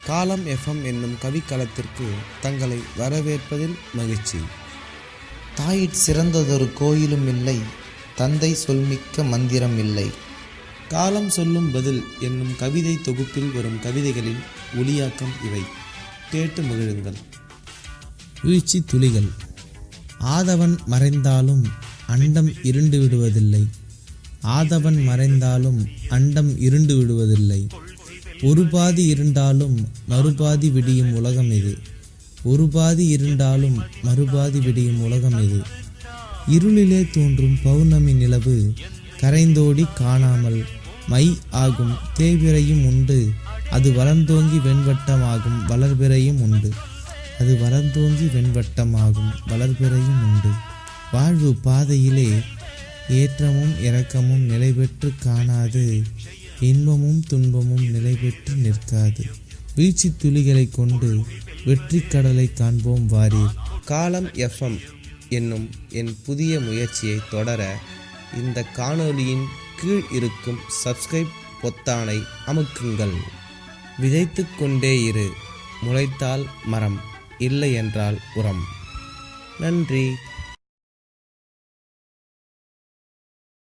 காலம் எஃப்எம் என்னும் கவிக்களத்திற்கு தங்களை வரவேற்பதில் மகிழ்ச்சி. தாயிற் சிறந்ததொரு கோயிலும் இல்லை, தந்தை சொல்மிக்க மந்திரம் இல்லை. காலம் சொல்லும் பதில் என்னும் கவிதை தொகுப்பில் வரும் கவிதைகளின் ஒளியாக்கம் இவை. கேட்டு மகிழுங்கள். வீழ்ச்சி துளிகள். ஆதவன் மறைந்தாலும் அண்டம் இருண்டு விடுவதில்லை. ஆதவன் மறைந்தாலும் அண்டம் இருண்டு விடுவதில்லை. ஒரு பாதி இருண்டாலும் மறுபாதி விடியும் உலகம் இது. ஒரு பாதி இருண்டாலும் மறுபாதி விடியும் உலகம் இது. இருளிலே தோன்றும் பௌர்ணமி நிலவு கரைந்தோடி காணாமல் மை ஆகும் தேய்பிறையும் உண்டு. அது வளர்ந்தோங்கி வெண்வட்டமாகும் வளர்பிறையும் உண்டு. அது வளர்ந்தோங்கி வெண்வட்டமாகும் வளர்பிறையும் உண்டு. வாழ்வு பாதையிலே ஏற்றமும் இரக்கமும் நிலை பெற்று காணாது, இன்பமும் துன்பமும் நிலை பெற்று நிற்காது. வீழ்ச்சி துளிகளை கொண்டு வெற்றி கடலை காண்போம் வாரீர். காலம் எஃப்எம் என்னும் என் புதிய முயற்சியை தொடர இந்த காணொளியின் கீழ் இருக்கும் சப்ஸ்கிரைப் பொத்தானை அமுக்குங்கள். விதைத்து கொண்டே இரு, முளைத்தால் மரம், இல்லை என்றால் உரம். நன்றி.